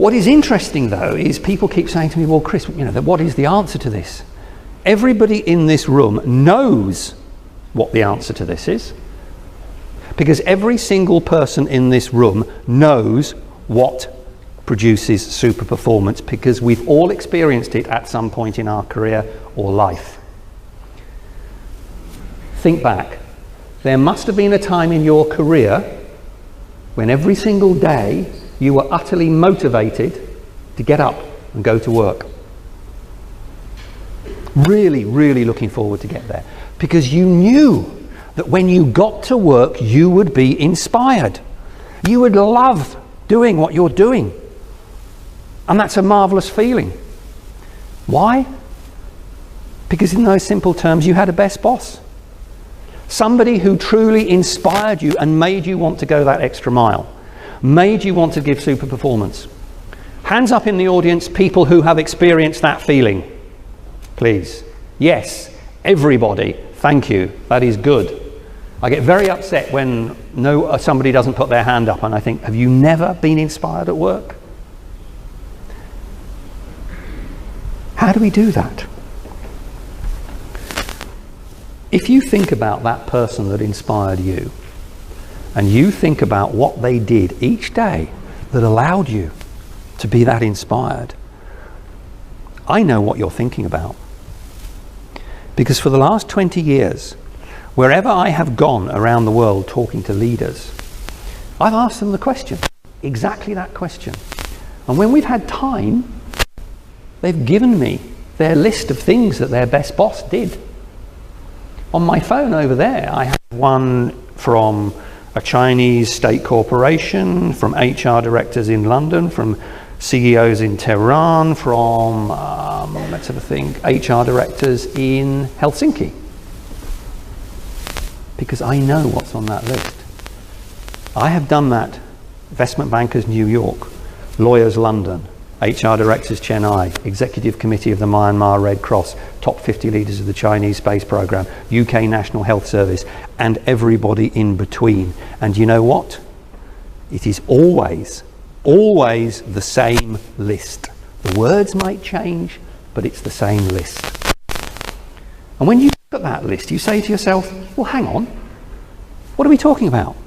What is interesting though is people keep saying to me, well, Chris, what is the answer to this? Everybody in this room knows what the answer to this is, because every single person in this room knows what produces super performance, because we've all experienced it at some point in our career or life. Think back. There must have been a time in your career when every single day you were utterly motivated to get up and go to work. Really, really looking forward to get there, because you knew that when you got to work you would be inspired. You would love doing what you're doing. And that's a marvelous feeling. Why? Because in those simple terms, you had a best boss. Somebody who truly inspired you and made you want to go that extra mile, made you want to give super performance. Hands up in the audience, people who have experienced that feeling, please. Yes, everybody, thank you, that is good. I get very upset when somebody doesn't put their hand up, and I think, have you never been inspired at work? How do we do that? If you think about that person that inspired you, and you think about what they did each day that allowed you to be that inspired, I know what you're thinking about. Because for the last 20 years, wherever I have gone around the world talking to leaders, I've asked them the question, exactly that question. And when we've had time, they've given me their list of things that their best boss did. On my phone over there, I have one from a Chinese state corporation, from HR directors in London, from CEOs in Tehran, from, let's have a think, HR directors in Helsinki. Because I know what's on that list. I have done that. Investment bankers, New York. Lawyers, London. HR directors, Chennai. Executive committee of the Myanmar Red Cross. Top 50 leaders of the Chinese space program. UK National Health Service. And everybody in between. And you know what? It is always the same list. The words might change, but it's the same list. And when you look at that list, you say to yourself, well, hang on, what are we talking about?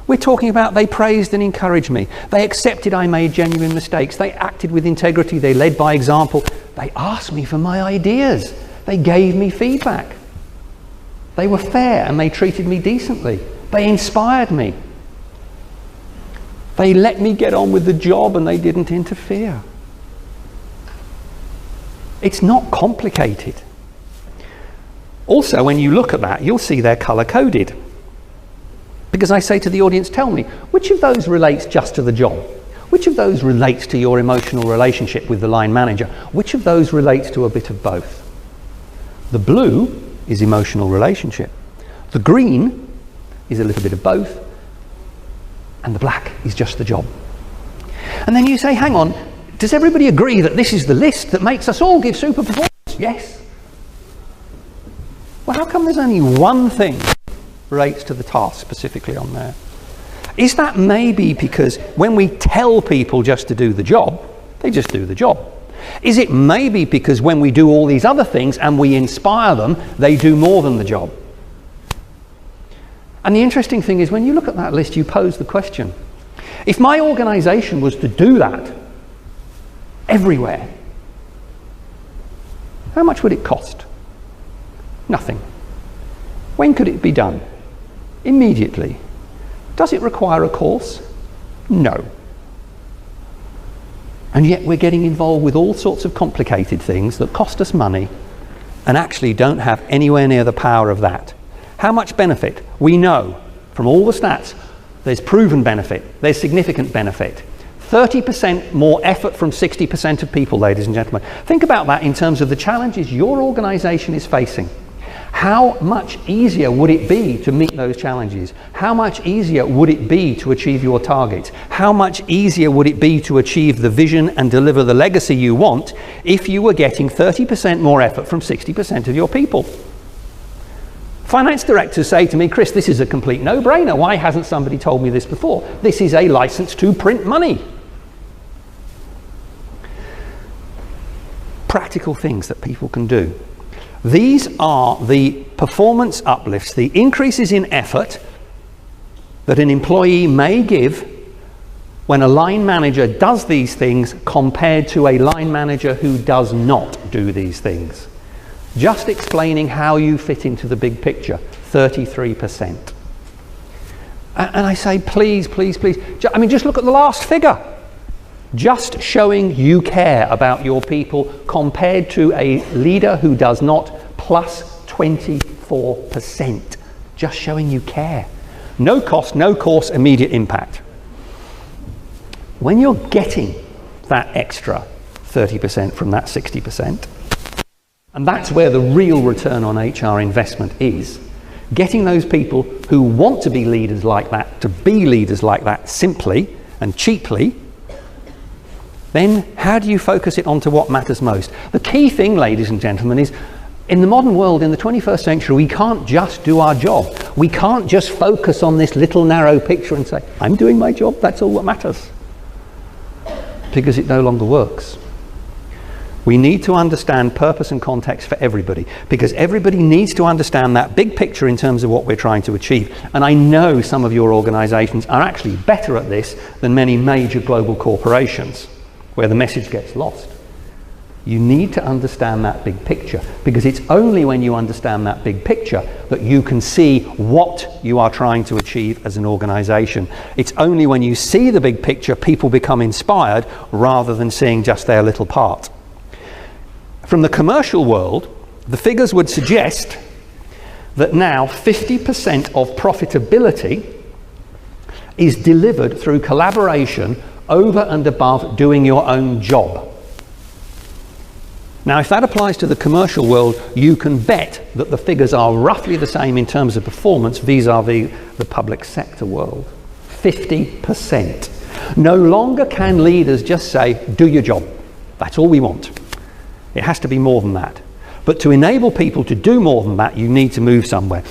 We're talking about they praised and encouraged me. They accepted I made genuine mistakes. They acted with integrity. They led by example. They asked me for my ideas. They gave me feedback. They were fair and they treated me decently. They inspired me. They let me get on with the job and they didn't interfere. It's not complicated. Also, when you look at that, you'll see they're color-coded. Because I say to the audience, tell me, which of those relates just to the job? Which of those relates to your emotional relationship with the line manager? Which of those relates to a bit of both? The blue is emotional relationship. The green is a little bit of both. And the black is just the job. And then you say, hang on, does everybody agree that this is the list that makes us all give super performance? Yes. Well, how come there's only one thing relates to the task specifically on there? Is that maybe because when we tell people just to do the job, they just do the job? Is it maybe because when we do all these other things and we inspire them, they do more than the job? And the interesting thing is, when you look at that list, you pose the question, if my organization was to do that everywhere, how much would it cost? Nothing. When could it be done? Immediately. Does it require a course? No. And yet we're getting involved with all sorts of complicated things that cost us money and actually don't have anywhere near the power of that. How much benefit? We know from all the stats, there's proven benefit, there's significant benefit. 30% more effort from 60% of people, ladies and gentlemen. Think about that in terms of the challenges your organization is facing. How much easier would it be to meet those challenges? How much easier would it be to achieve your targets? How much easier would it be to achieve the vision and deliver the legacy you want if you were getting 30% more effort from 60% of your people? Finance directors say to me, Chris, this is a complete no-brainer. Why hasn't somebody told me this before? This is a license to print money. practical things that people can do. These are the performance uplifts, the increases in effort that an employee may give when a line manager does these things compared to a line manager who does not do these things. Just explaining how you fit into the big picture, 33%. And I say, please, please, please, I mean, just look at the last figure. Just showing you care about your people compared to a leader who does not, plus 24%. Just showing you care. No cost, no course, immediate impact. When you're getting that extra 30% from that 60%, and that's where the real return on HR investment is, getting those people who want to be leaders like that to be leaders like that simply and cheaply, then how do you focus it onto what matters most? The key thing, ladies and gentlemen, is in the modern world, in the 21st century, we can't just do our job. We can't just focus on this little narrow picture and say, I'm doing my job, that's all that matters. Because it no longer works. We need to understand purpose and context for everybody, because everybody needs to understand that big picture in terms of what we're trying to achieve. And I know some of your organizations are actually better at this than many major global corporations, where the message gets lost. You need to understand that big picture, because it's only when you understand that big picture that you can see what you are trying to achieve as an organization. It's only when you see the big picture people become inspired rather than seeing just their little part. From the commercial world, the figures would suggest that now 50% of profitability is delivered through collaboration over and above doing your own job. Now, if that applies to the commercial world, you can bet that the figures are roughly the same in terms of performance vis-à-vis the public sector world. 50%. No longer can leaders just say, do your job. That's all we want. It has to be more than that. But to enable people to do more than that, you need to move somewhere.